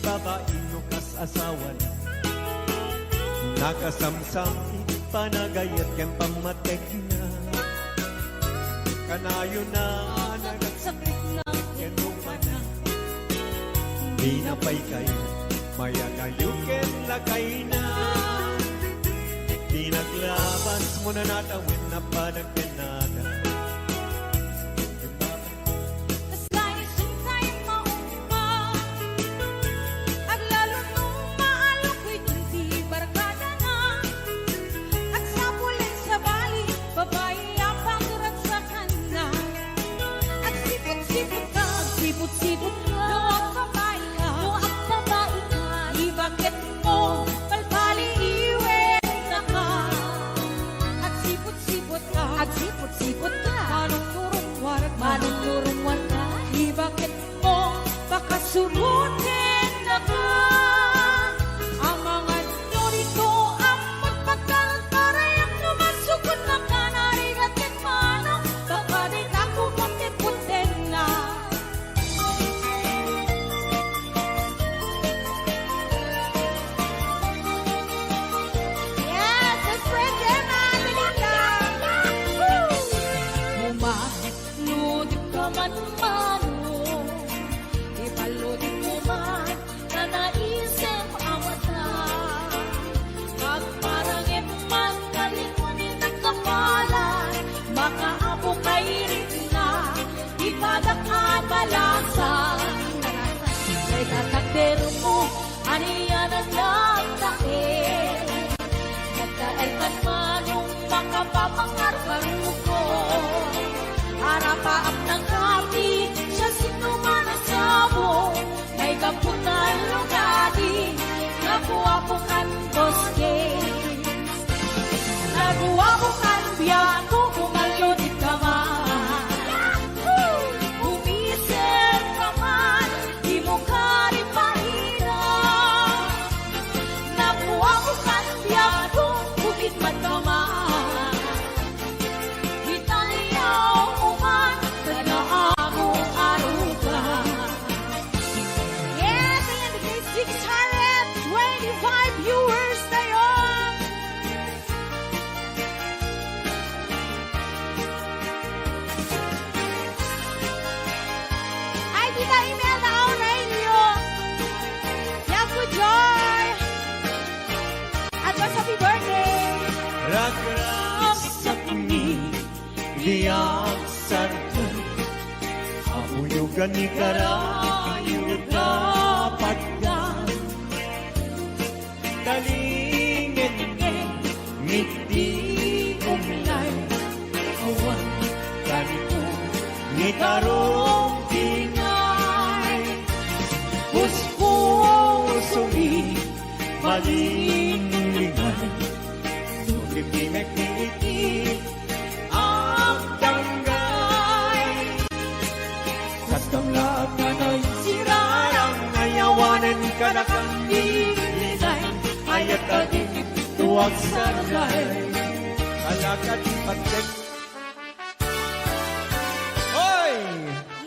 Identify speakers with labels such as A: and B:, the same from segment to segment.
A: babaeng kas asawan nakasamsam panagayat ken pamatek na kanayo na
B: nagsakit na
A: ken na di na pay kayo maya kayo ken lakay na di naglabas mo na natawin na panagkenada.
B: Sipot-sipot ka, babae ka, babae ka, ibakit mo, palpali iwe na ka. At sipot-sipot ka, at sipot-sipot mapapangarap ko. Arapaap ng kami, siya sinuman ang sabo. May kapunan lugadi, nakuha po kan boske. Nakuha po kan biyato, kumalyon ka man. Umisip ka man, di mo ka rin mahina. Nakuha po kan biyato, bukit man ka man. Italiyaw mo man, tanaamo aruga. Yes, ayan, guys, 625 viewers tayo. Ay, Tita Imelda Aurelio. Yaku Joy. Advance happy birthday.
A: Ragras sa kuni, diyak sarkan. Auyugan ni karayo dapat ka. Dalingin ngiti umlay. Awan kanto ni karong tingay. Puspuso'y malinglingan. Tukipinek-iti ang tanggay. Katamlaag ka na'y sirarang ayawanan ka na kang nilay. Ayat ka din tuwag sa lagay. Alakad pagkat. Hoy!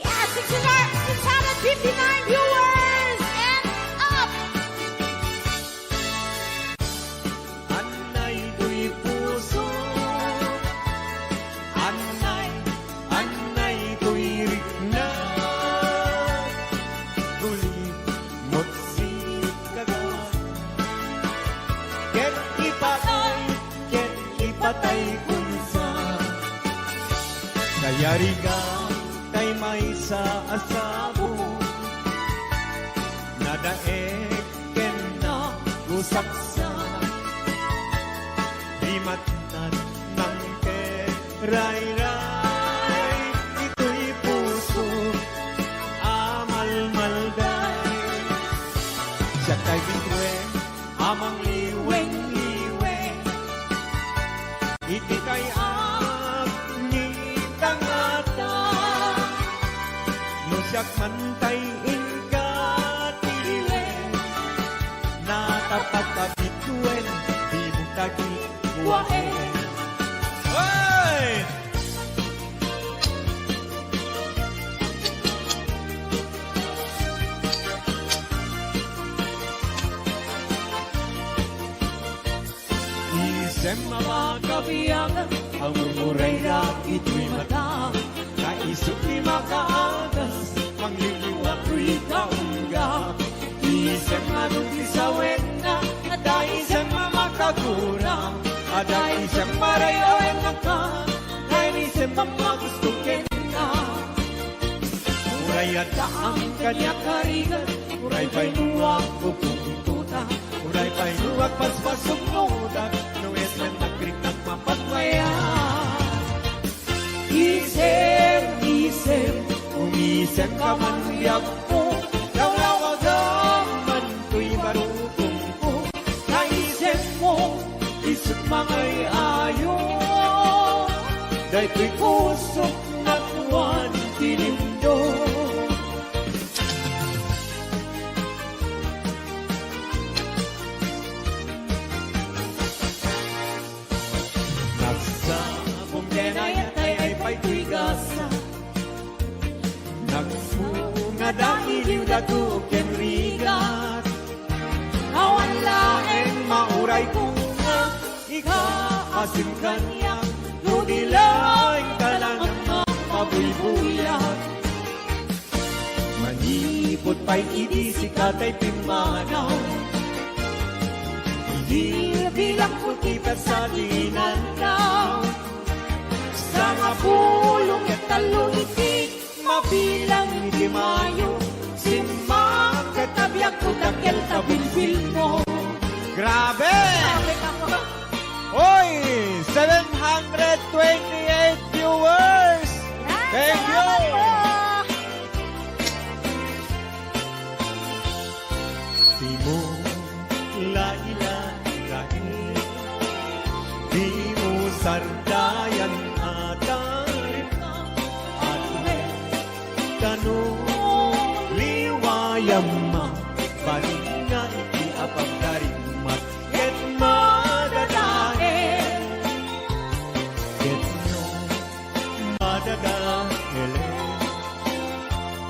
B: Yes, 659 viewers and up.
A: Anay do'y puso. Anay do'y rikna. Gulit mo't si kagat. Ket ipatay kung sa. Kaya riga kay may sa asabo. Nadaek ken na gusaksa. Di matnan ng keray-ray. Ito'y puso amal-malday. Siya kay bitwen amang liweng-liweng. Iti kay agni tangata. No siyak mantay inka tiliwen. Natapat ka bitwen, di mo tagi kuwaen. Hoy! Isem mga kabiyagan, ang mumuray na ito'y mata. Kaisip ni makaagas, mangliliwag ko'y kaungga. Isem anong isawin na, ada isem makagurang. Ada isem marayoin na ka, dahil isem mamagustukin na. Uray ada ang kanya karigan, uray pa'y nuwag pupuntuta. Uray pa'y nuwag paspasok muda, nuwes na nagkrik ng mapatmaya. Isem, umisem ka man liyak mo, lawlaw agaman ko'y marutong ko. Naisem mo, isip mangay ayo, dahil ko'y kusok na kuwan tinindo. Nagsabong denayat ay pa'y ko'y gasa. Nagsunga dahil dato ken rigat. Awan laeng mauray kong nga ikaasim kanya. Ludilaing talang mabulbulat. Manipot pa'y idisi katay pimanaw. Hindi bilang puti pa sa dinandaw. Sa nga pulong at taluniti, mabilang di mayo. Simbang katabyak ko takil tabilbil mo. Grabe!
B: Sabi ka po.
A: Hoy! 700
C: 28 viewers. Thank you.
B: Salamat po.
A: Di mo lailan-lain, di mo sardayan atar, at kanong liwayam ma, balinga iti apagdarimat, ket madadael, ket no madadael,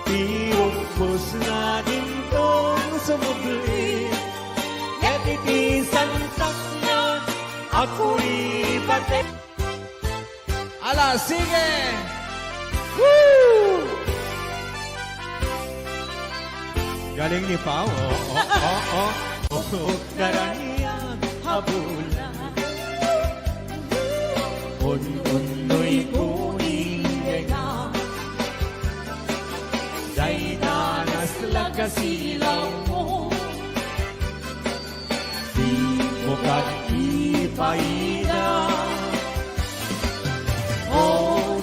A: tirukbos na din tong sumubli, ket iti santak na ako'y batik.
C: Ala, sige. Woo!
A: Galing ni Pao. Karaniyan habulan. Un-unoy kuning nga. Day danas lagasilaw mo. Di mo kag-ipaida. O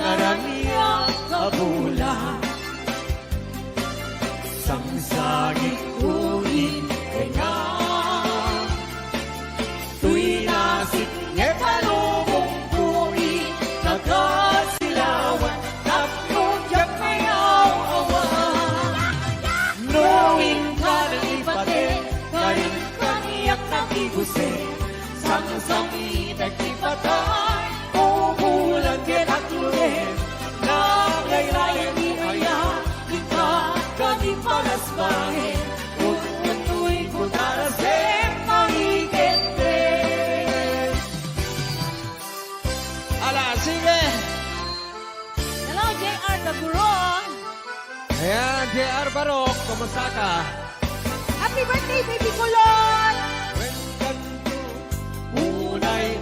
A: karaniyan habulan. Sangsagit kuning nga. Tuwi nasik ngetalubong kuning nagasilawan. Tatlong tiyak mayaw awan. Knowing ka ng ipate, karin kaniyak nagiguse. Sang-sangi nagipatay, umulan kinatlunin. Nagaylayan ni Ayan, kita kami palasbahin. Utu'y kutarasem mahigente.
C: Ala, sige.
B: Hello, JR Taguro.
C: Ayan, JR Barok, kumusta ka?
B: Happy birthday, baby Kulot!
A: When kanto unay-unay,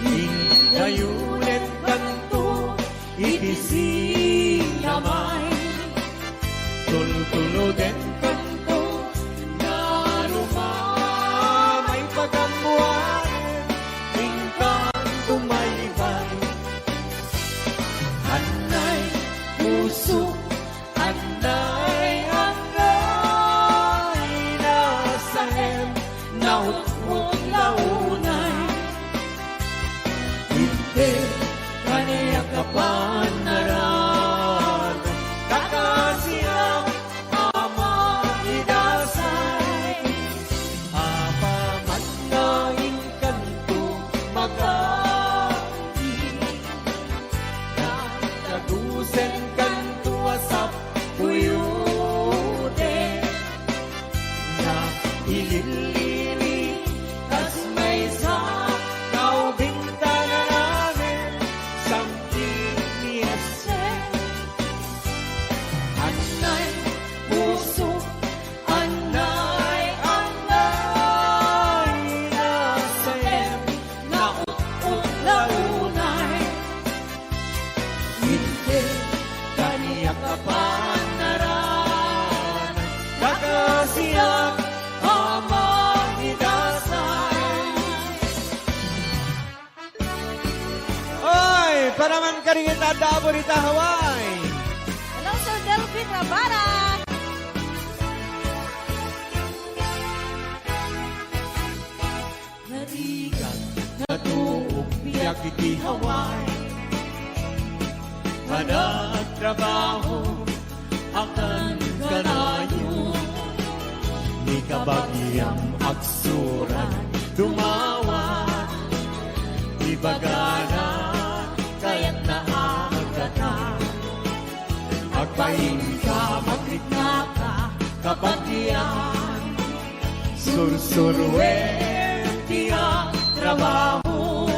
A: hingayunet kanto itisilamay. Tultuluden kanto na lumamay pagamuan, hingkan tumaybay. Anay puso, anay nasahem, nautmong launay. Hindi kaniyak kapan naran, kakasiyang ama idasay. Apa man naing kanto magati, nagkagusen kanto asap kuyude, na ililili kas may sa kaubintan namin samting niyase. Anay puso, anay nasahem, naut-ut launay. Hindi kaniyak kapan naran, kakasiyak ama idasay.
C: Oy, paraman ka rin kita dabo rita Hawaii.
B: Hello, Sir Delvin Rabara.
A: Narigan na tuog biyak iti Hawaii, managtrabaho akan kanayo. Ni kabagyang aksuran dumawat, ibagana kaya't naagata. Agpahin ka, magrikna ka, kabagyan. Sursurwen tiyang trabaho.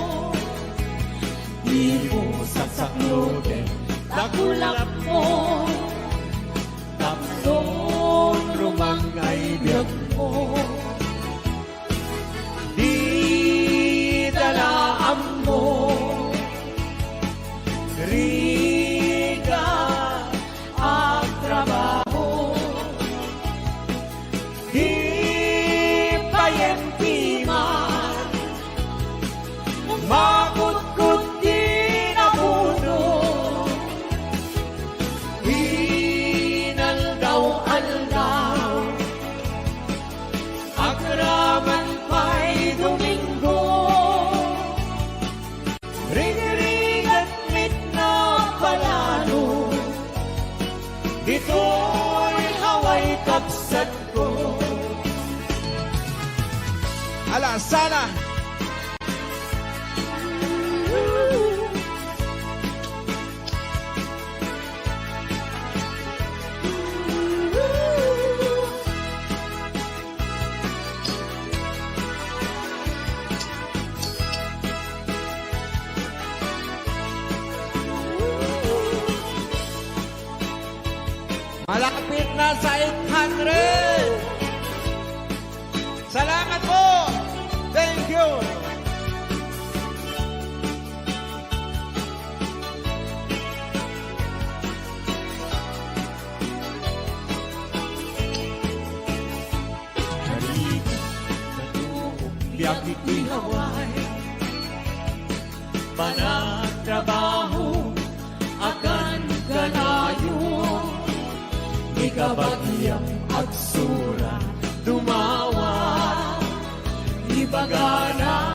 A: Di mo sasakloden, nakulap mo. Tapson rumangay biyag mo. Di dalaan mo. Riga ang trabaho. Di payempi man,
C: Ala, Sana. Malapit na sa 800. Salamat po. Thank you.
A: Biyak ito'y haway, panagtrabaho, akan kanayo. Ikabagyang agsura, dumawa, ibagana,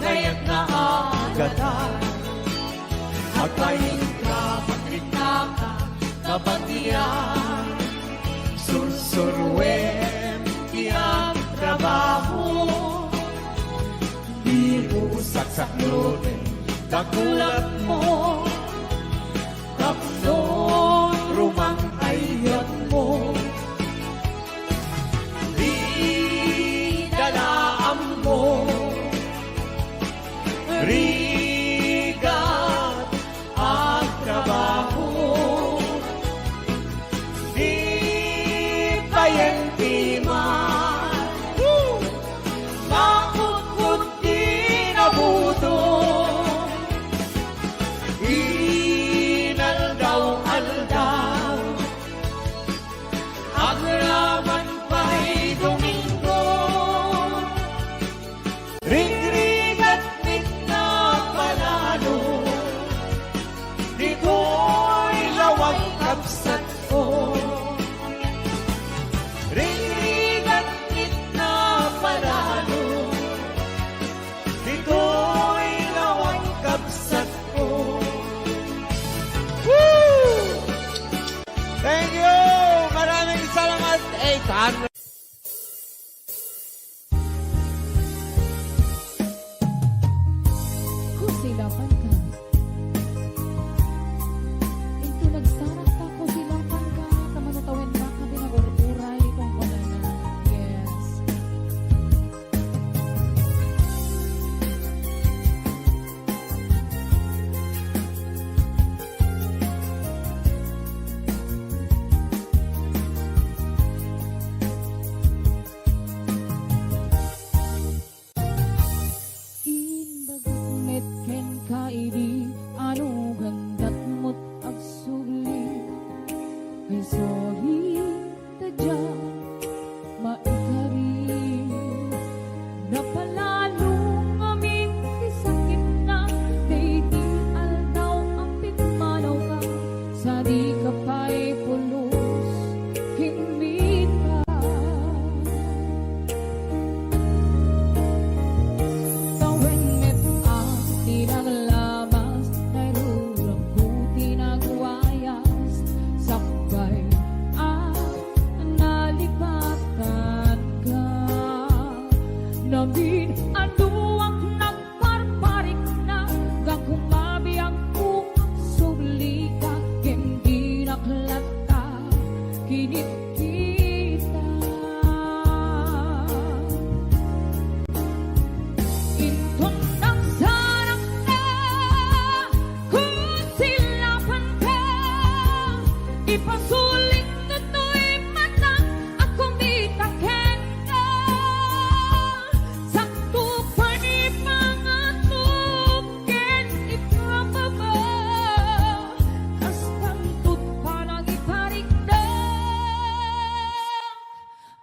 A: kaya't naagadan. Agpayin ka, magrita ka, kabatiyan, sursurwen, iyang trabaho. Biro saksaklote, kakulat mo, kapnon rumang ayat mo. Di dalaam mo, rigat at trabaho. Di payenti man, makukot di nabuto. Inaldaw-aldaw, agraman pa'y Domingo. Ring-ring at na panalo, di ko'y lawang kapsat ko. Ring-ring at na panalo, di ko'y lawang kapsat ko.
C: Woo! Thank you. Maraming salamat. 800.
B: Kusilapan ka. Ito nagsarak ka, kusilapan ka. Kamanatawin ka, kabi nag-uray kung wala na. Yes. Inbagat ken kaidi anu gandat mut agsuli ay sohi tadya maikari napalalong amin isakit na dating aldaw ang pitmanaw ka sa di ka pa'y pulos himit ka. Tawennet ang tinaglabas, nairurang ko tinagwayas, sakbay at nalipatan ka. Namin anuang nagparparik na, gakumabi ang kung subli ka, hindi naklat ka, kinit kita. Intong nagsarang ka, kusilapan ka, ipasulit na to'y matang akong bitaken ka. Sakto pa ni pangatukin ipababa, kastantut pa nang iparik na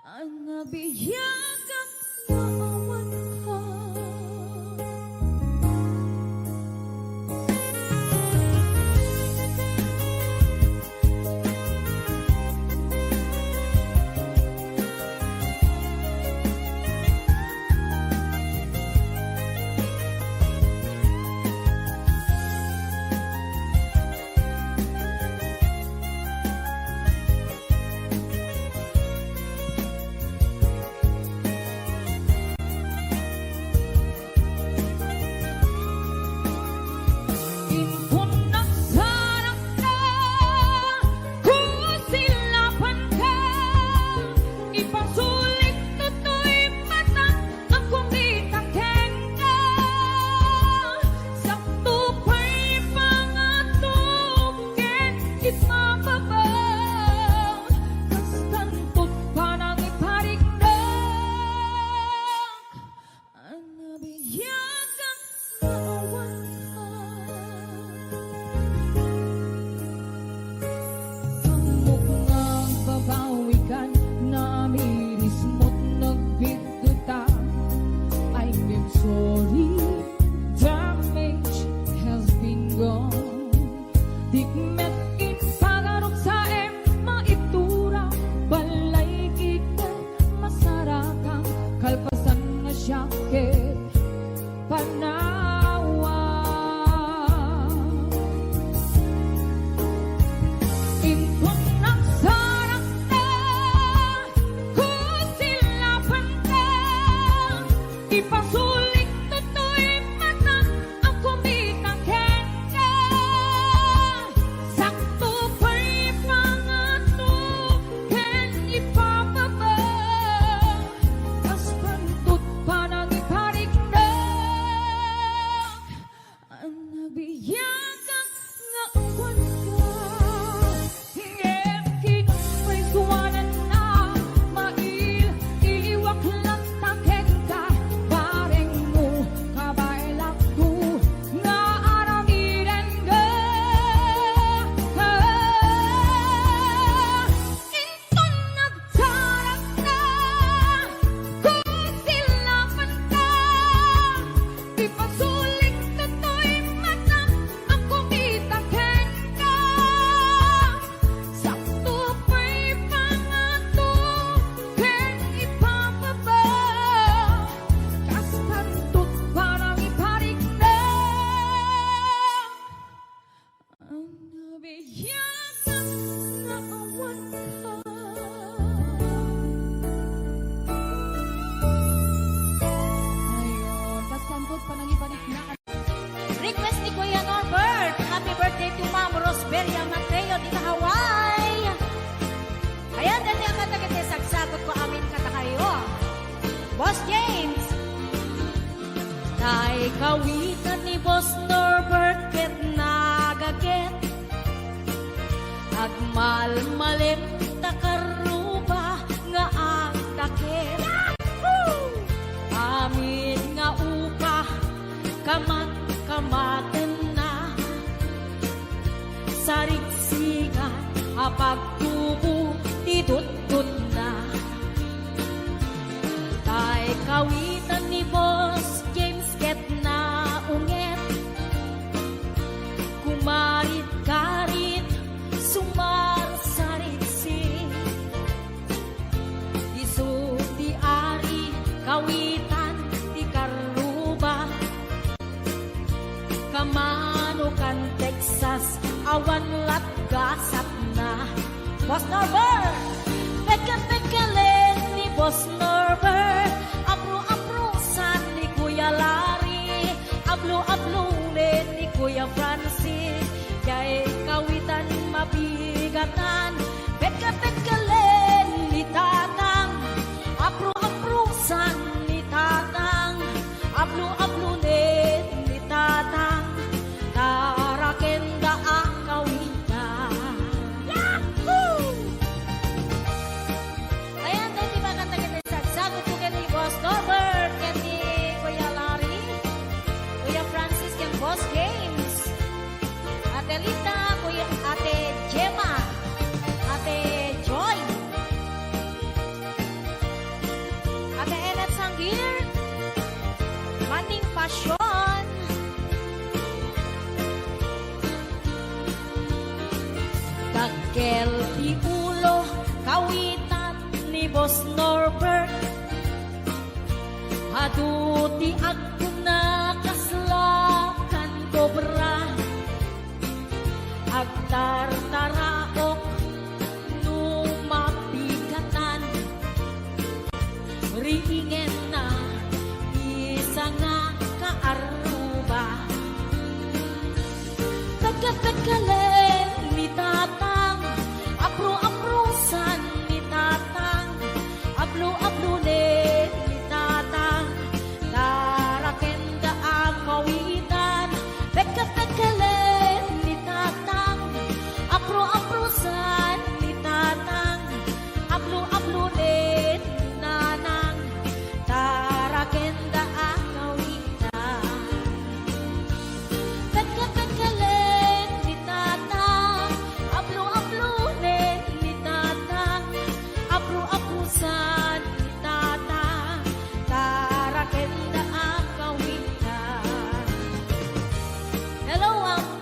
B: ang nabiyagap na awan ka. Tay kawitan ni Boss Norbert ket nagaget agmalmalit takaruba nga ang takit amin nga upa kamat-kamaten na sarigsigan apagtubo tidut-tut na tay kawitan ni Boss James ket na unget kumarit-karit sumar sarigsi isu di ari kawitan di karuba kamanukan Texas awan lat gasat na Boss Norbert peka-pekalen ni Boss Norbert apro-aprosan ni Kuya Larry ablo-ablulen ni Kuya Francis kay kawitan mabigatan peka-pekalen ni Tatang apro-aprosan ni Tatang ablo-ablulen ni Tatang tarakenda ang kawitan ayan tayo di ba kanta kita sagsagot po ni Boss Norbert ken ni Kuya Larry Kuya Francis ken Boss James Ate Lita Kuya Ate Gemma Ate Joy Ate Enet Sanggir Maning Pasyon Dagkel di ulo kawitan ni Boss Norbert Aduti agkuna kaslakan kobra agtartaraok numapigatan riingen na isa nga kaaruba pagkapagkalen ni Tatang apro-aprosan ni Tatang ablo-ablunen ni Tatang tarakenda ang kawitan pagkapagkalen ni Tatang apro-aprosan ni Tatang ablo-ablunen ni Nanang tarakenda ang kawitan pagkapagkalen ni Tatang ablo-ablunen ni Tatang apro-aprosan ni Tatang tarakenda ang kawitan Hello,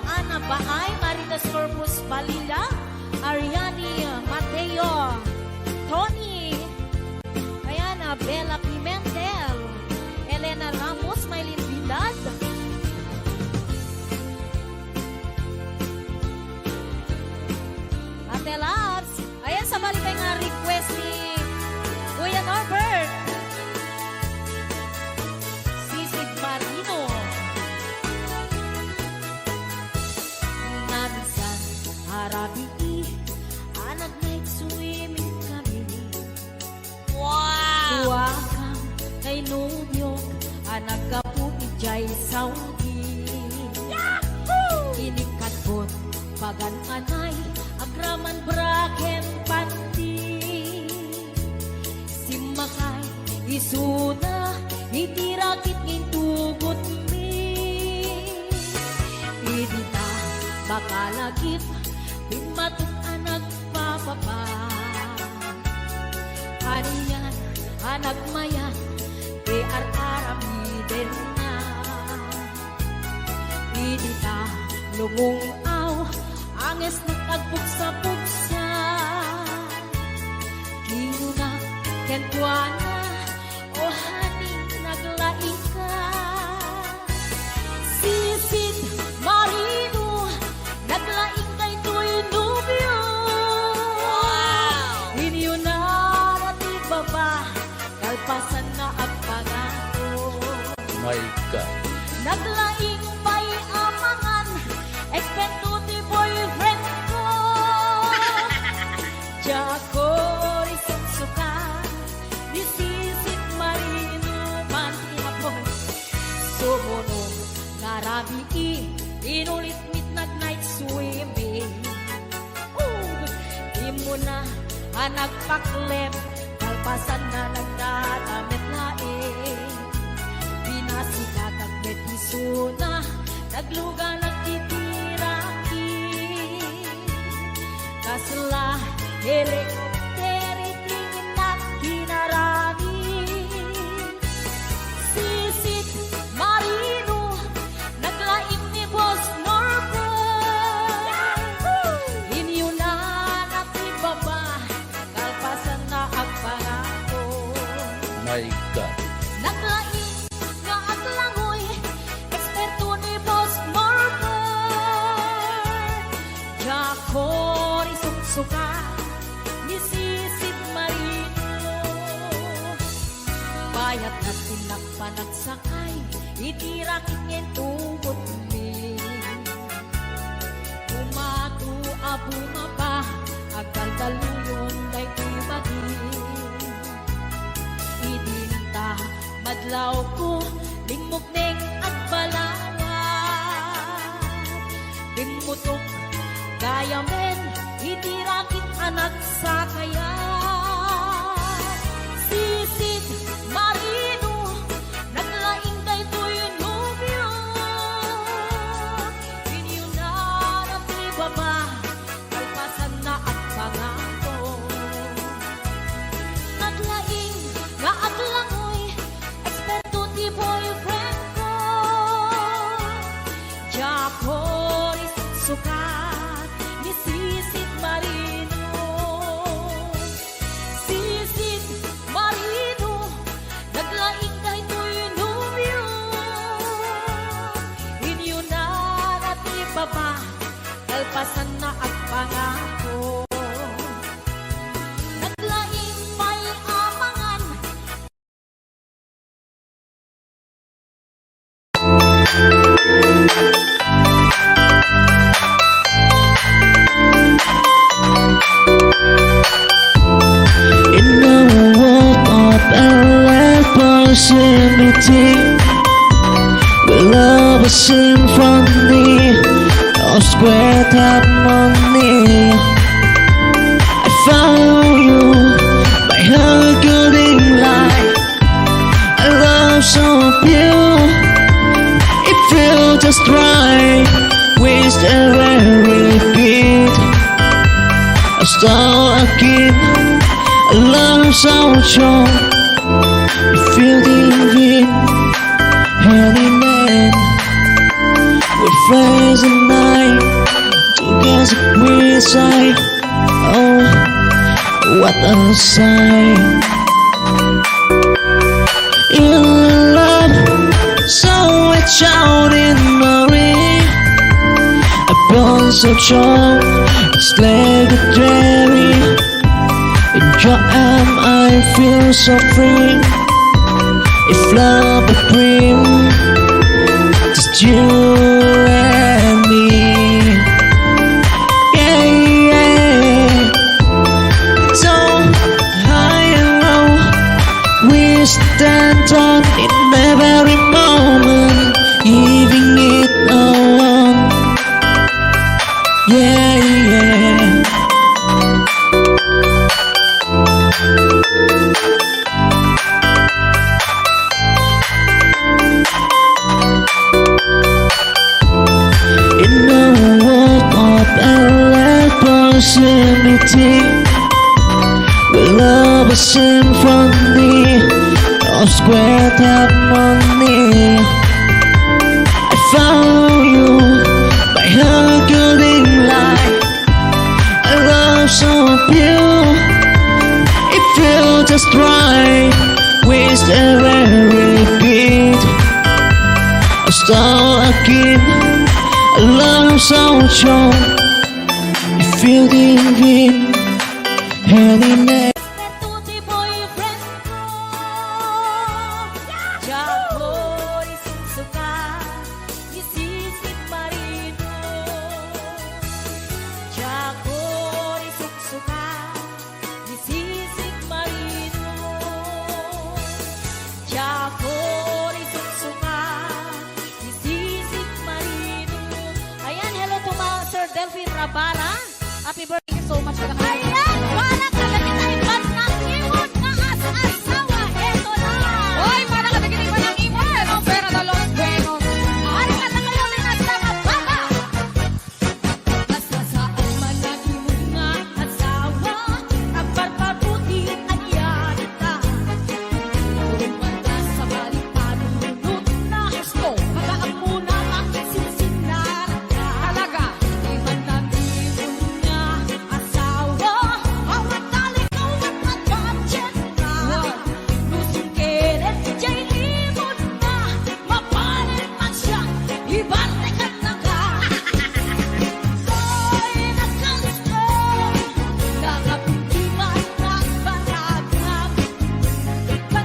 B: Ana Baay, Maritas Corpus Balila, Ariani Mateo, Tony, Ayana Bella Pimentel, Elena Ramos, Maylin Vidal, Ate Labs, ayan sa balik nga request ni Kuya Norbert, Sisig Marino, Nansan, Arabi, anak night swimming kami. Wow! Tuwakang kay Nubyo, anak ka po ni Jai Saudi. Yahoo! Inikatbot, pagan anay, agraman braken pati. Simakay, isuna, itirakit ng tugot mi. Idita, bakalagip, Pimatuk anak papapa Harian anak mayan Arami-den na Idita lumong aw Anges nagpagpuksa-puksa Kinuna kentuana O haning naglaing ka Sisid Marino Naglaing kay Tuy Nubyo Inyo na natin baba Kalpasan na ang pagato
D: My God.
B: Naglaing may amangan Expecto ti boyfriend ko Jako risuksuka Disisit Marino man ihapon So gabi, inulit midnight night swimming. Di mo na nagpaklep, kalpasan na nagdadamit laing. Pinasikat ang betisuna, nagluga nagtitiraki. Kasla, helikopteri, tingin na kinarami. Sisit, marino, naglaim ni Boss Norbert. Inyo na natibaba, kalpasan na ang pangako.
C: My God.
B: Naglaim nga at langoy, eksperto ni Boss Norbert. Jacori suksuka, ni Sisit Marino. Bayat na tinakpan at sakay, itirakit ngayong tubot mi. Umatu abuma pa, agal daluyon kay kumagin. Idinta, madlaw ko, lingmok neng at balawat. Bimutok, gaya men, itirakit anak sa kaya. Sisit, marino, naglaing kay tuyo nubyo. Inyo na natibaba, kalpasan na at pangako. Naglaing nga at langoy, eksperto ti boyfriend ko. Jacori sukat, ni Sisit Marino. Sisit Marino, naglaing kay tuyo nubyo. Inyo na natibaba, kalpasan na at pangako. Naglaing may amangan,
D: In a world of endless possibility, we love a symphony of square harmony. I found you by her guiding light. I love so pure, it feels just right with every beat. I start again, a love so strong. You feel the wind, hand in hand. We face the night, together we say, oh, what a sight. In love, so it's out in the ring. A bond so strong, it's legendary. In your arm I feel so free. If love a dream, just you and me. Yeah, yeah. So high and low, we stand on in every moment, giving it all. Yeah, yeah. In a world of endless possibility, we love a symphony of square harmony. I found you by her guiding light. I love so pure, it feels just right with every beat. I start again, a love so strong. You feel the wind, hand in hand.
B: eksperto ti boyfriend ko. Jacori suksukat, ni Sisit Marino. Jacori suksukat, ni Sisit Marino. Jacori suksukat, ni Sisit Marino. so much. Ayan, para kalagin ay ban ng imon nga as-asawa. Eto na.
E: Hoy, para ka nagiging ng imon. Ano, pera na Los Buenos.
B: Ari ka na kayo rin nasa mababa. Masasaan man na imon nga asawa. Ang barbabuti ang yari ka. Kung manda sa balik panunod na gusto. Makaamuna ang sinsinara ka.
E: Talaga.
B: Di man lang imon nga asawa. Awat talikaw at matbudget ka. Lusong keret, jay limon na. Mapalit man siya, ibante ka na ka. Soy nagkasto, nakapintiman ng banagam.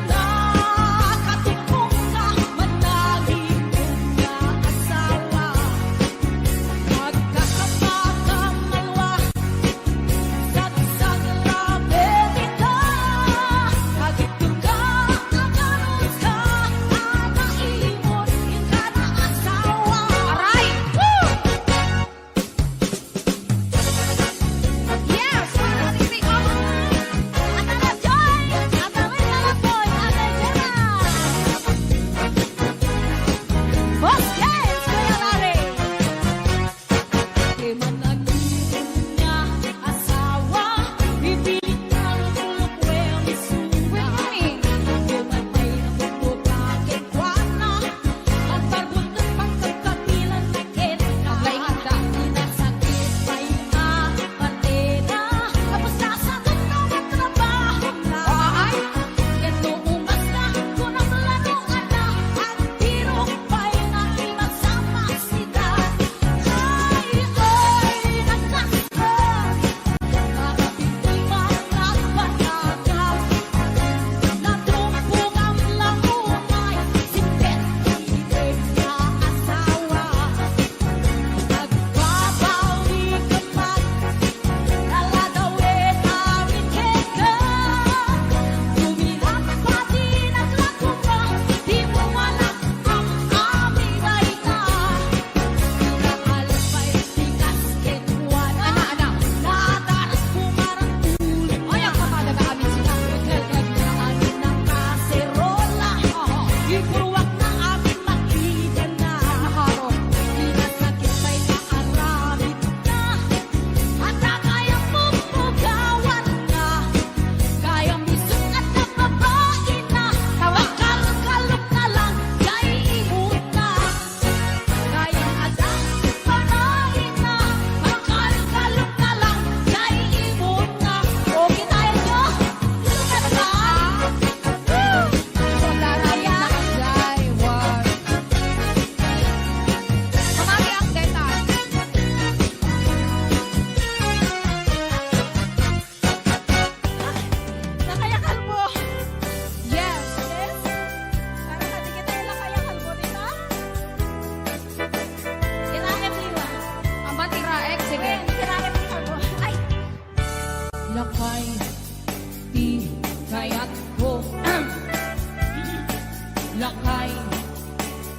B: Nakatipong ka, managin nga asawa. Magkakapakamalawa, sagsag labet ka. Hagitong ka, aganos ka, anaimon, ka na asawa.
E: Aray!
B: Woo!
E: Yes, para nagiging imon.
B: Atala Joy! Atawin na lang Boy! Ate Jenna! Boss James! Kuya Larry! Di man nag-iwan niya asawa, bibilit ng tulog suna. Di man may nakukupagin kwa na, ang barbot ng pagkakabilan na kita. Inasakit may patena, tapos nasagot na ang trabaho na. Ito umas na, kunang laruan na, ang tiro pa'y nakimagsama sila. Ay, nagkasta, nakapintiman ng panagam. Natumpong ang launay, sintet, itig na asawa. Nagbabawi ka man, naladawin namin kita. Tumilang pa din ang lakuma, di mo malak ang aming baita. Pinaalpay tigas ketwana, nadaras pumarang ulo.
E: Ay, ang kapalaga amin sila.
B: Nagkagaan ng kaserola, ipurwak na aming makita na. Pinasakit may naaramid na, at kayang pumugawan na. Kayang misong at nababain na, makalkalok na lang, kay imot na. Kayang adang panahin na, makalkalok na lang, kay imot na. Okay tayo nyo? Sukat ba?
E: Daraya na ang Jaiwan. Mamami ang detal.
B: Nakayakal mo.
E: Yes.
B: Yes? Para natin kita yung nakayakal mo, di ba? Kinakit liwa.
E: Ang batira X, sige.
B: Kinakit liwa mo. Ay! Lakay, di kayat ko. Lakay,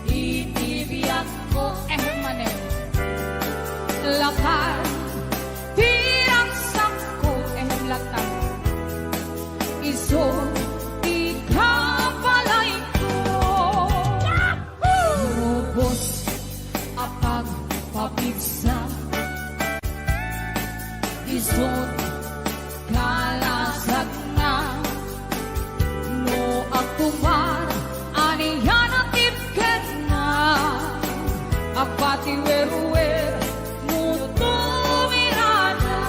B: itibiyat ko.
E: Manel.
B: Lakay, tirang sangko.
E: Latan.
B: Iso, ikapalay ko. Robos, apag papigsa. Isot, kalasag na. No agtumar, aniyan ang tipket na. Apati weruwer, muto mirada.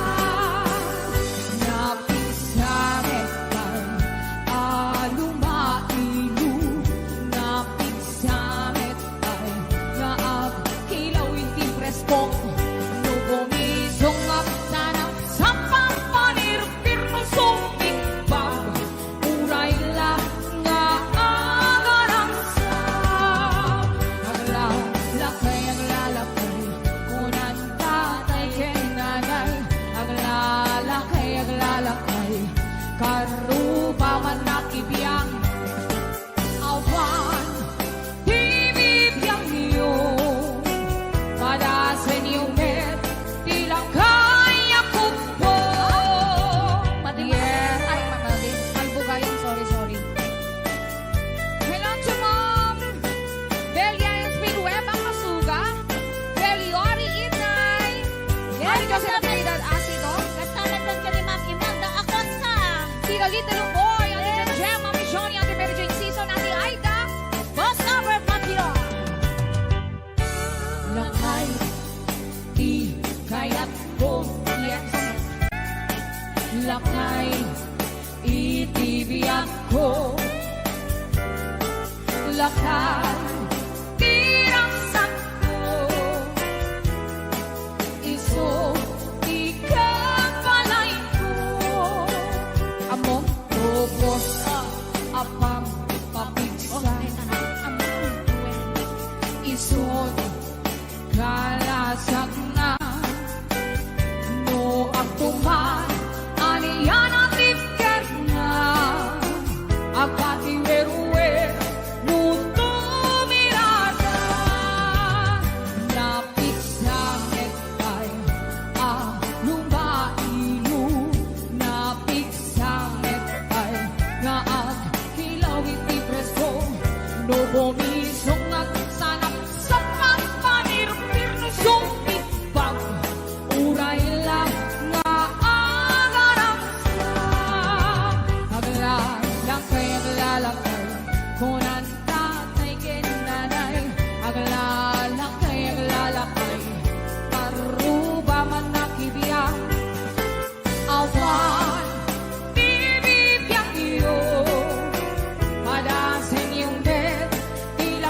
B: Napisametan,
E: Bulacan, tirang sakto, iso, ikapalay ko, among tubos ka, apang papigsan, isod, kalasag na, no ang tuman, aniyan ang tipker na, agati weruwer, mundo mirada, napit sa metay, lumailu, napit sa metay, nga ang kilaw iti preso, no bumisong at sanap sa pampanirpir no sumit pag, uray lang nga agarang sa, aglalang kay aglalakay, kunan tatay kinanay, aglalang kay aglalakay, paruba man nakibiyang, awan, bibibiyang iyo, madasin yung bed, tila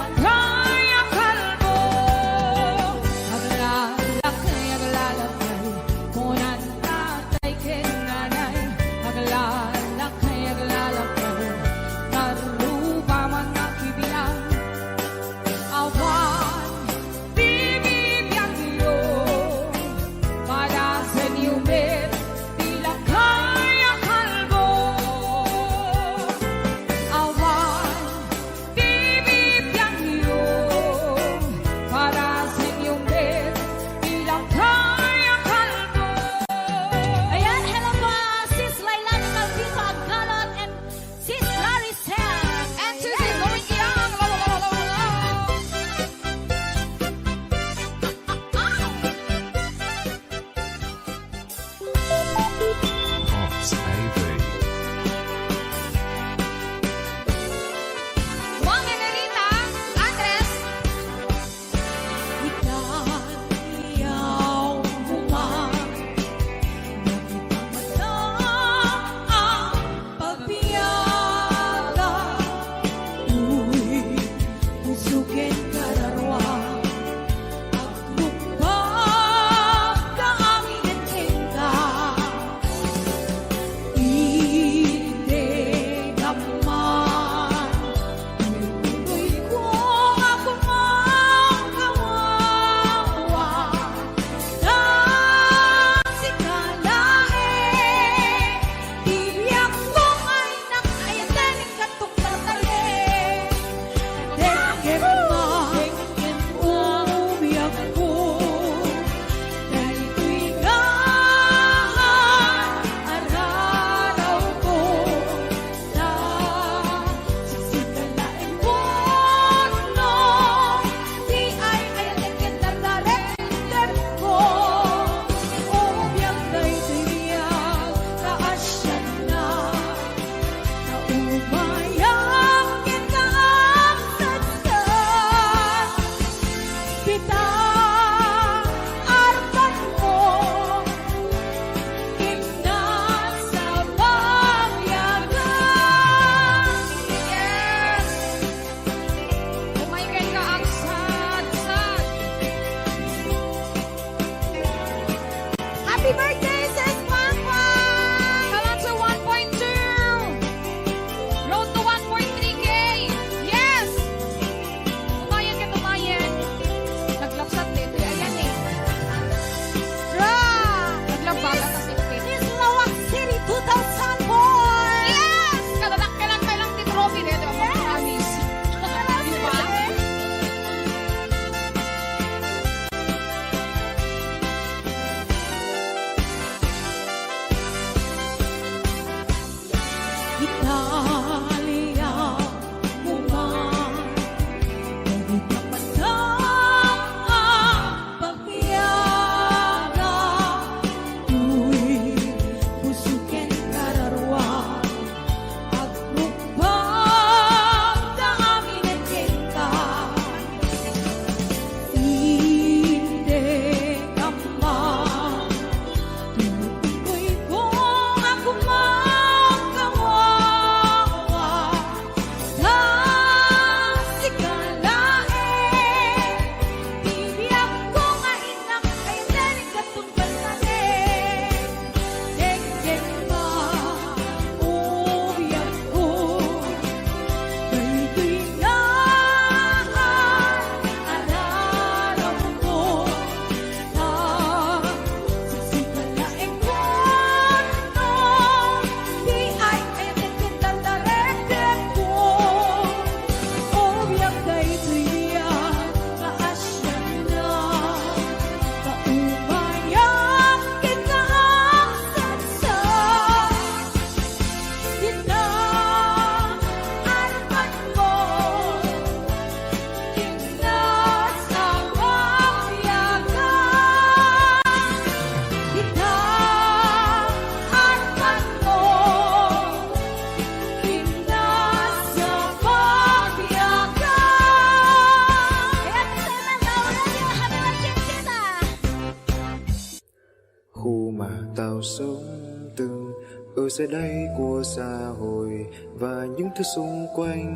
F: sẽ đây của xã hội và những thứ xung quanh.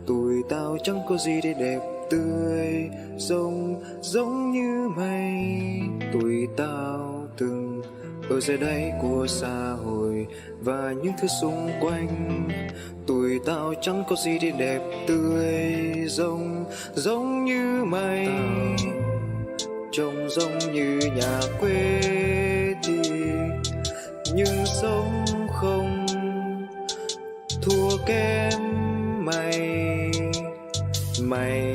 F: Tụi tao chẳng có gì để đẹp tươi sống giống như mày. Tụi tao từng ở dưới đây của xã hội và những thứ xung quanh. Tụi tao chẳng có gì để đẹp tươi giống như mày. Trông giống như nhà quê thì nhưng sống không thua kém mày. Mày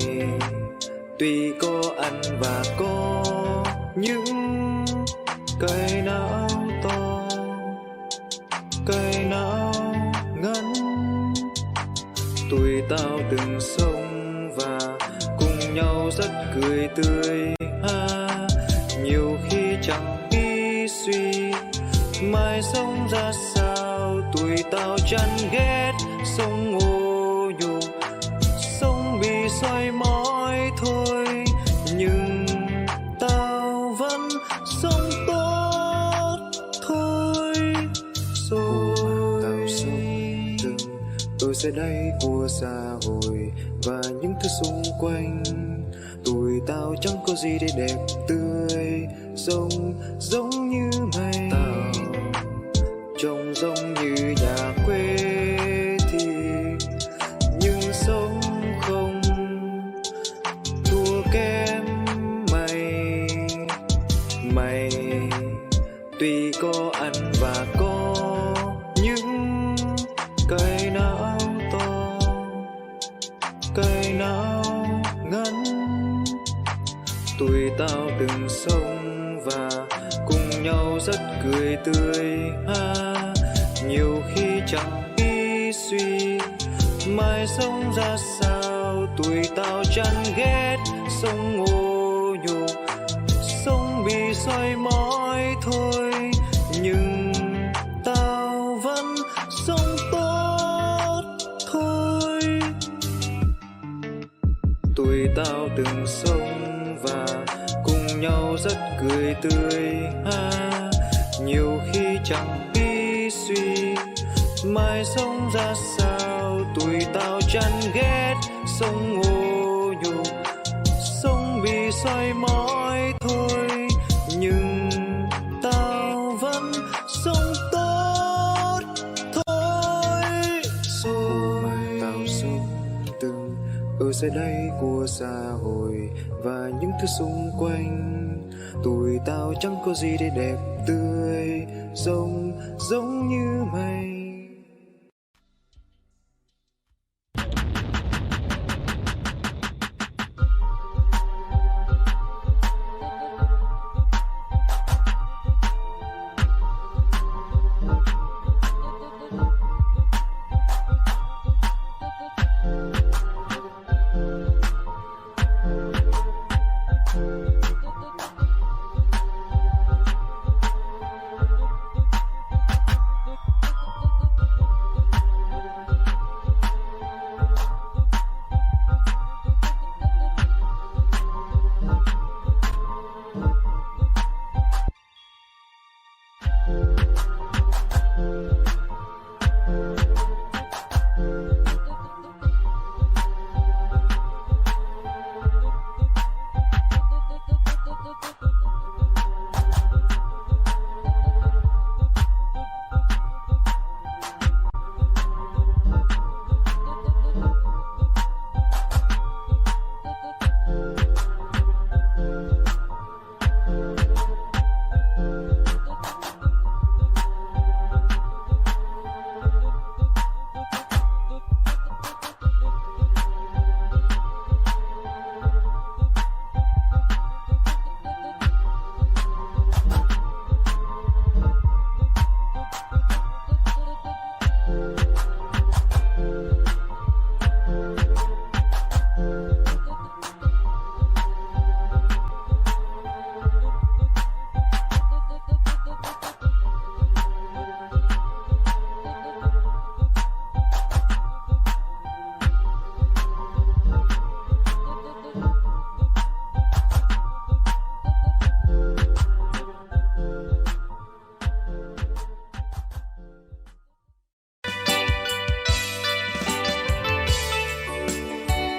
F: tuy có ăn và có những cây não to, cây não ngắn. Tụi tao từng sống và cùng nhau rất cười tươi ha. Nhiều khi chẳng nghĩ suy mai sống ra sao. Tụi tao chán ghét sống ô nhục, sống bị soi mói thôi. Nhưng tao vẫn sống tốt thôi. Rồi tao sống từng ở dưới đây của xã hội và những thứ xung quanh. Tụi tao chẳng có gì để đẹp tươi giống như mày. Tao trông giống như nhà quê thì nhưng sống không thua kém mày. Mày tuy có ăn và có những cây não to, cây não ngắn. Tụi tao từng sống và cùng nhau rất cười tươi ha. Nhiều khi chẳng nghĩ suy mai sống ra sao. Tụi tao chán ghét sống ô nhục, sống bị soi mói thôi. Nhưng tao vẫn sống tốt thôi. Tụi tao từng sống và cùng nhau rất cười tươi ha. Nhiều khi chẳng nghĩ suy mai sống ra sao. Tụi tao chán ghét sống ô nhục, sống bị soi mói thôi. Nhưng tao vẫn sống tốt thôi. Rồi tao sống từng ở dưới đây của xã hội và những thứ xung quanh. Tụi tao chẳng có gì để đẹp tươi giống như mày.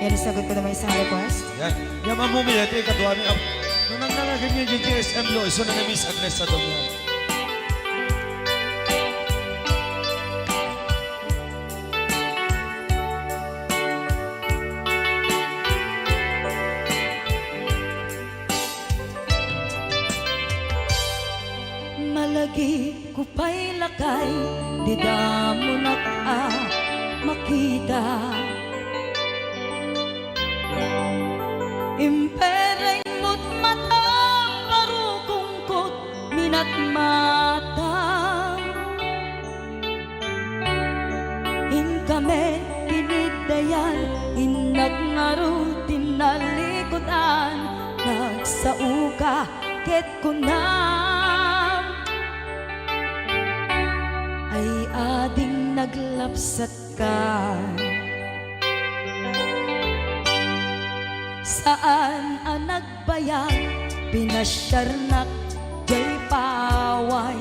B: Yan, sagot ko naman isang request.
G: Yan. Yan mamumi ito yung katuwa ni Ab. Nung nangangagan niya yung GSM lo, iso na Miss Agnes sa doon yan.
B: Malagi ko pa'y lakay, di mo makita. Impereng mo't mata, parukungkot, minat mata. Inkamen, tinidayan, inagnaro, tinalikodan, nagsauka, ket kunam. Ay ading naglapsat ka. Saan ang nagbayag, pinasyarnak, jay paway.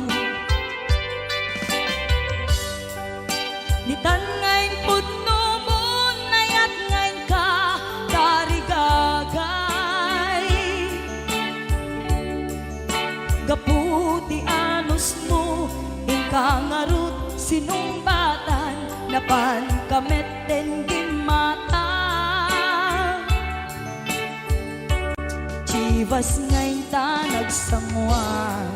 B: Nitan ngayon putno mo, nayat ngayon ka, tarigagay. Gaputi anos mo, ingkangarut, sinumbatan, napan kameten gimata. Chivas ngayon ta nagsamuan.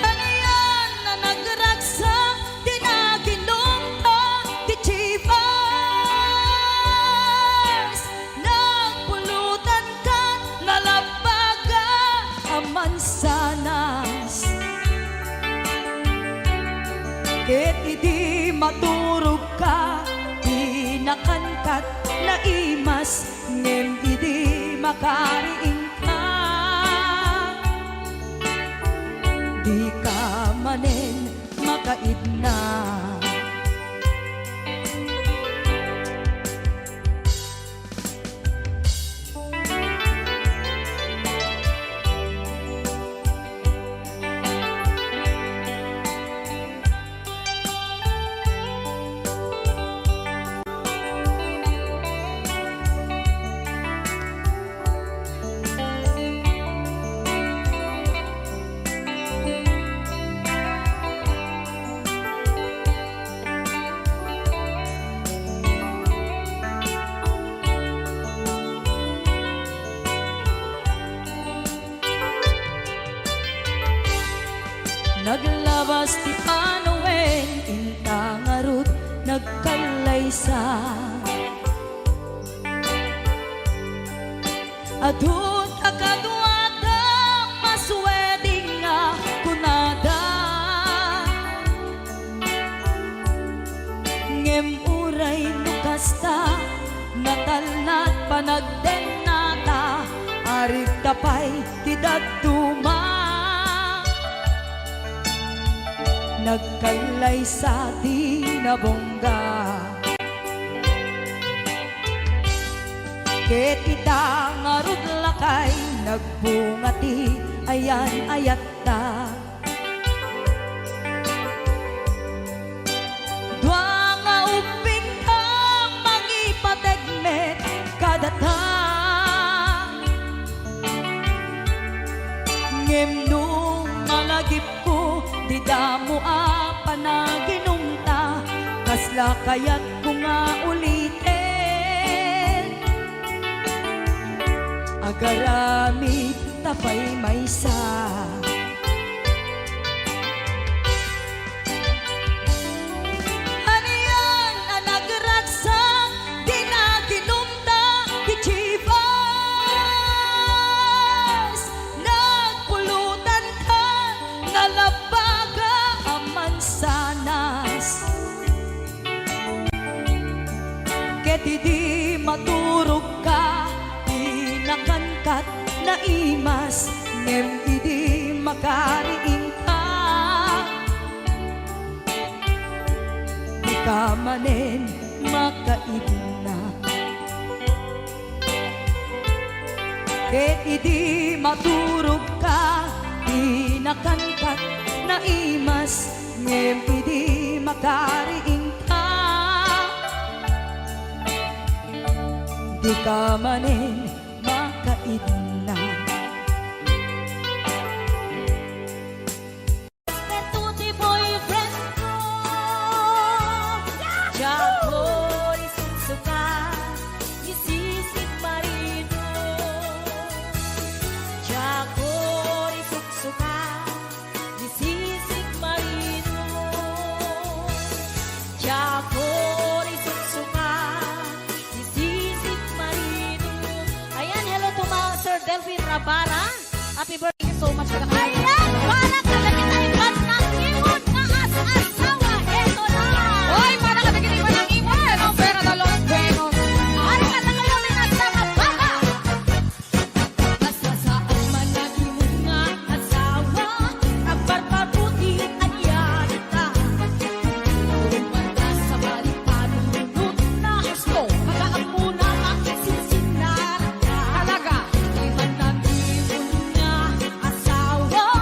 B: Ano yan na nagragsak, di na ginumpa, di Chivas. Nagpulutan ka, nalabaga, ang mansanas. Ket idi maturog ka, nakankat na imas, ngem idi makariing ka. Di ka manen makaidna. Naglabas ti Panoen, intangarut, nagkalaysa. Adun akadwada, masweding nga kunada. Ngem uray nukasta, natalnat panagdenata, arig tapay tidagduma. Nagkalay sa tinabongga. Ket ita ngarud lakay, nagbungati, ayan ayat ta. Dua nga uping ka, mangipategmet kadata. Ngem nung malagip ko, di damo panaginumta, kasla kayat ko nga ulitin. Agaramid tapay maysa. Ano yan ang nagragsak, di na ginumta, di Chivas. Nagpulutan ka, nalabaga ang mansanas. Ket di maturog ka, di nakankat na imas, ngem idi makariing ka. Di ka manen makaidna. Ket idi maturog ka, di nakankat na imas, ngem idi makariing
H: di ka manin makaidnan.
B: Tuti boyfriend ko, Jacoy suksuka, isisig marino. Jacoy suksuka, isisig marino. Jacoy suksuka, isisig marino. Ayan, hello to Sir Delphine Rabara. Happy birthday. Thank you so much for the Ayan, para kalagitaipan ng imon na as-asawa. Eto na.
E: Hoy, para ka naginipan ng imon. Ang pera na Los Buenos.
B: Para ka na kayo minasama baba. Basta saan man ang imon nga asawa, ang barbaruti anyan ka. Tuman ka sa balik panunod na gusto, mag-aamuna makisisinara ka.
E: Talaga.
B: Di man ang imon nga asawa,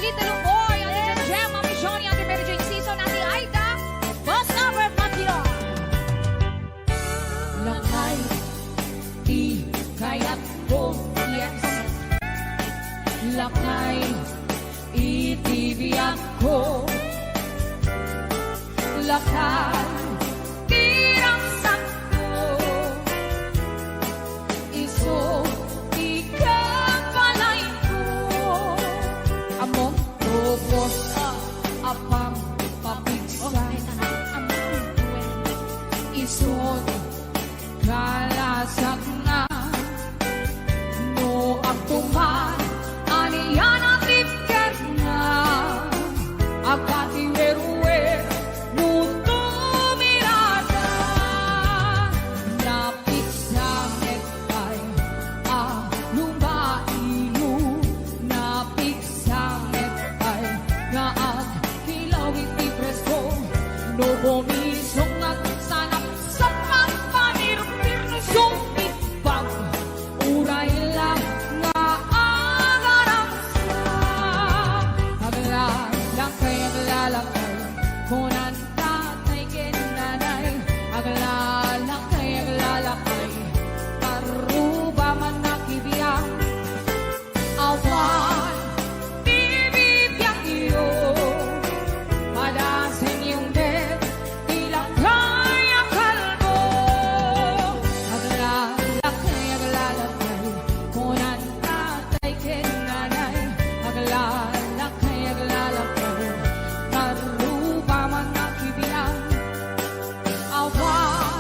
E: Little Boy, Ate Jem, Mami Johnny, Ate Mary Jane Season, Ate Aida.
B: Boss Robert Matiro.
H: Lakay, di kaya't ko, yes. Lakay, itibiyag ko. Lakay, tirang sakto. Iso, ikapalay ko. Among tubos, apang papigsan. Isod, kalasak na no aktuman aniyan at lipker na agati weruwe mundo mirada napit sa metay lumailu napit sa metay na agkilaw iti presko no bumisong at sanap sa pagpanirpir no sumpit pag uray lang nga agarang sa aglalakay kunan tatay kinanay aglalakay paruba man nakibiyang awan bibibiyang iyo Madasin yung bed, ilang kaya kalbo. Aglalakay, kunan tatay kinanay. Aglalakay, narupa man nakibiyang. Awan,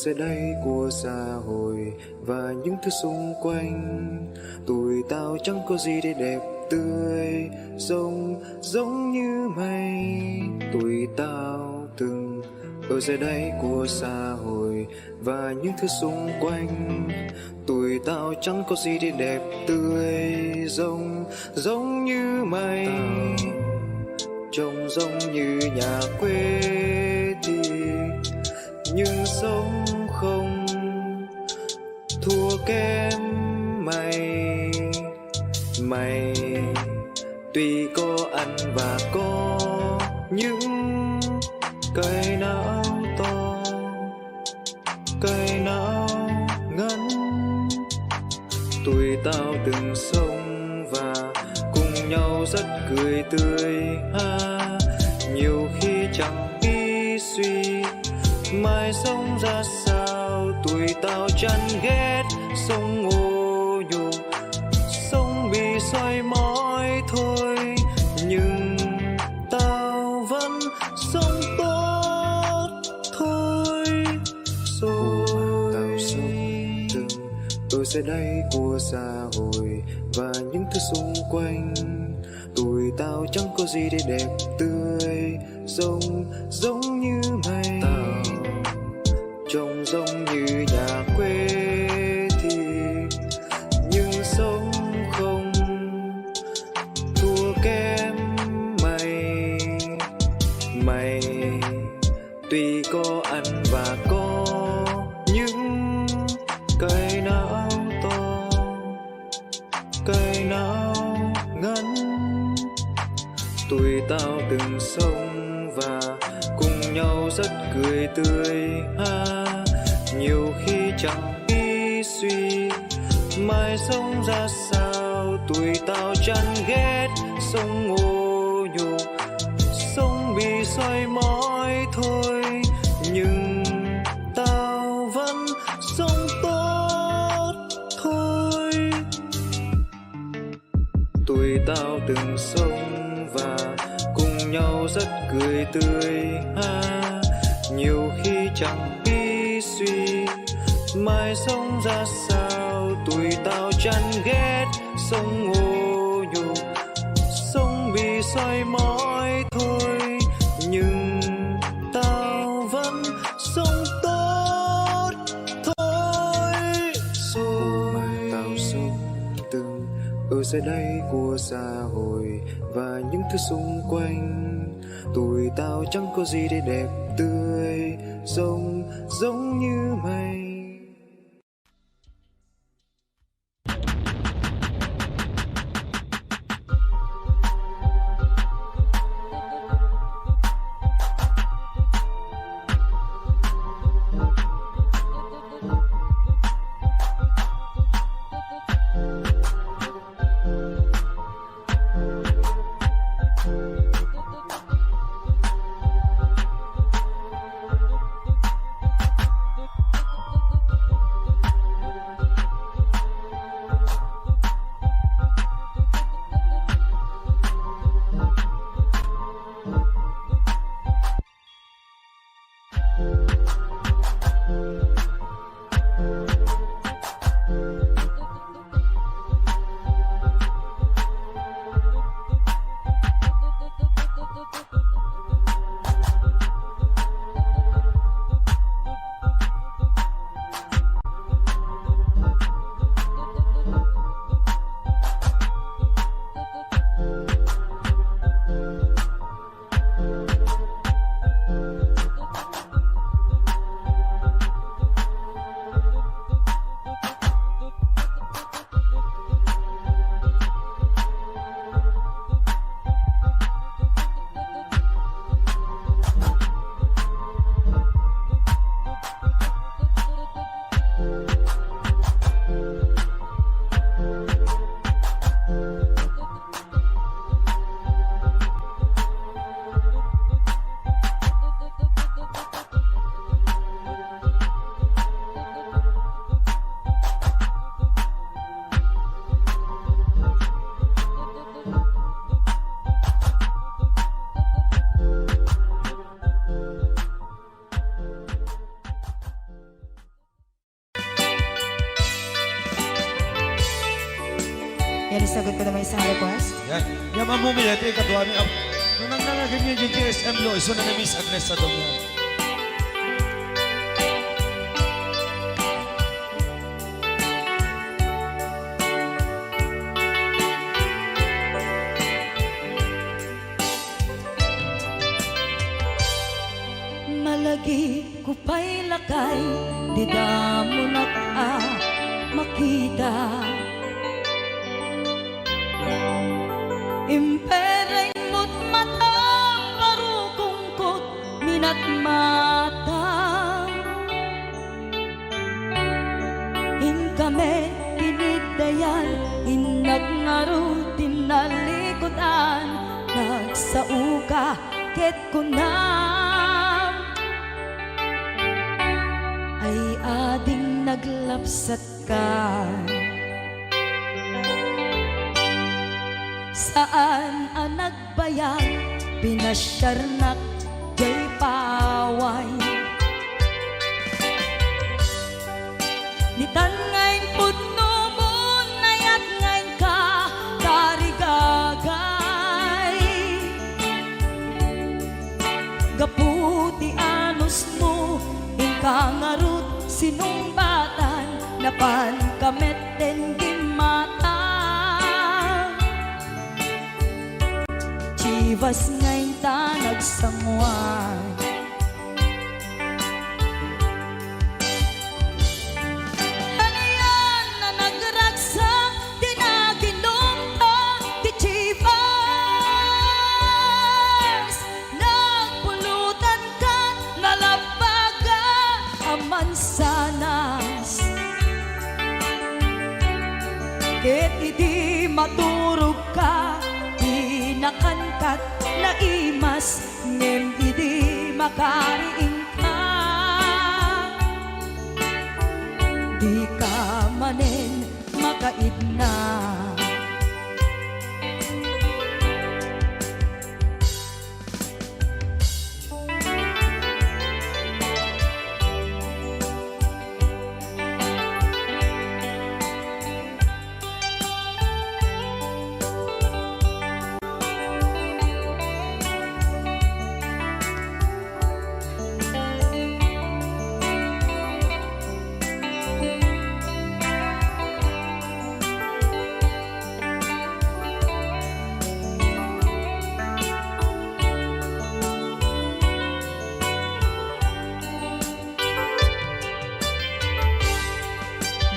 F: sẽ đây của xã hội và những thứ xung quanh. Tụi tao chẳng có gì để đẹp tươi, sống giống như mây. Tụi tao từng ở dưới đây của xã hội và những thứ xung quanh. Tụi tao chẳng có gì để đẹp tươi, giống như mây. Trông giống như nhà quê thì nhưng sống không thua kém mày. Mày tuy có ăn và có những cây não to, cây não ngắn. Tụi tao từng sống và cùng nhau rất cười tươi ha. Nhiều khi chẳng biết suy mai sống ra sao. Tụi tao chán ghét sống ô nhục, sống bị soi mói thôi. Nhưng tao vẫn sống tốt thôi. Rồi tao sống từng ở dưới đây của xã hội và những thứ xung quanh. Tụi tao chẳng có gì để đẹp tươi, giống như mây. Tao trông giống như nhà quê thì nhưng sống không thua kém mày. Mày tuy có ăn và có những cây não to, cây não ngắn. Tụi tao từng sống và cùng nhau rất cười tươi ha. Nhiều khi chẳng biết suy mai sống ra sao. Tụi tao chán ghét sống ô nhục, sống bị soi mói thôi. Nhưng tao vẫn sống tốt thôi. Tụi tao từng sống và cùng nhau rất cười tươi ha. Nhiều khi chẳng biết suy mai sống ra sao. Tụi tao chán ghét sống ô nhục, sống bị soi mói thôi. Nhưng tao vẫn sống tốt thôi. Rồi tao sống từng ở dưới đây của xã hội và những thứ xung quanh. Tụi tao chẳng có gì để đẹp tươi, giống như mây.
I: Yan, isagot ko naman isang request.
G: Yan. Yan mamumi ito yung katwa ni nung nangnangagin niya yung GSM lo, iso na Miss Agnes sa domo.
H: Malagi ko pa'y lakay, di mo na makita. Impereng mo't matang parukungkot minat mata. In kami pinigdayan, inagnaro tinalikodan, nagsauka ket kunam. Ay ading naglapsat ka. Saan ang nagbayag, pinasyarnak jay paway. Nitan ngayon putno mo, nayat ngayon ka, karigagay. Gaputi anos mo, inkangarut sinumbatan, napan kamet den gimata. Chivas ngayon ta nagsangwan. Ano yan na nagragsak, di na ginumpa, di Chivas. Nagpulutan ka, nalabaga, aman sanas. Ket idi maturog ka, nakankat na imas, ngem idi makariing ka. Di ka manen makaidna.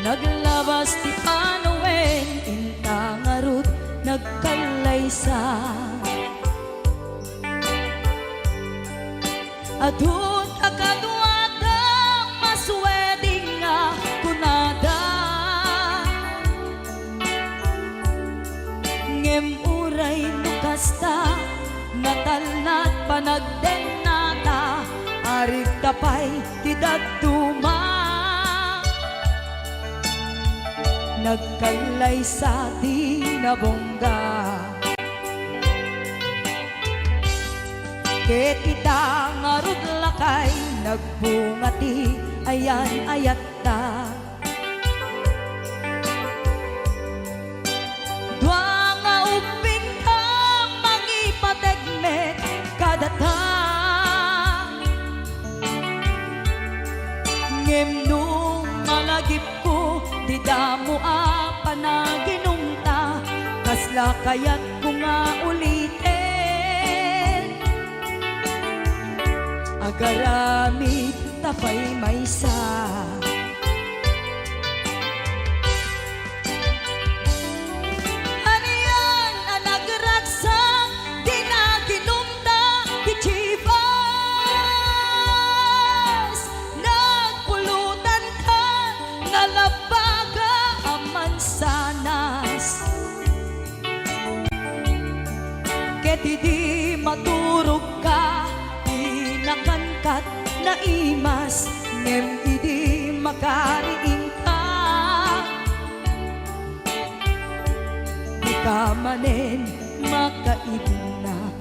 H: Naglabas ti Panoen, intangarut nagkalaysa. Adun akadwada masweding nga kunada. Ngem uray nukasta, natalnat panagdenata, arit tapay tidagduma. Nagkalay sa tinabongga. Ket ita ngarud lakay, nagbungati ayan ayat ta. Dua nga upin ka, mangipategmet kadata. Ngem nung malagip ko, di damo panaginumta, kasla kaya't ko nga ulitin. Agaramid tapay maysa. Ano yan ang nagragsak, di na ginumta, di Chivas. Nagpulutan ka, nalabaga, aman sanas. Ket idi maturog ka, di nakankat na imas, ngem idi makariing ka. Di ka manen makaibna.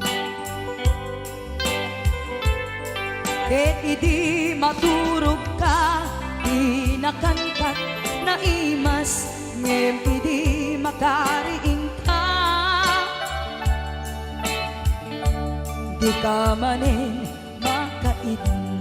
H: Ket idi maturog ka, di nakankat na imas, ngem idi makariing di ka manin makaidna.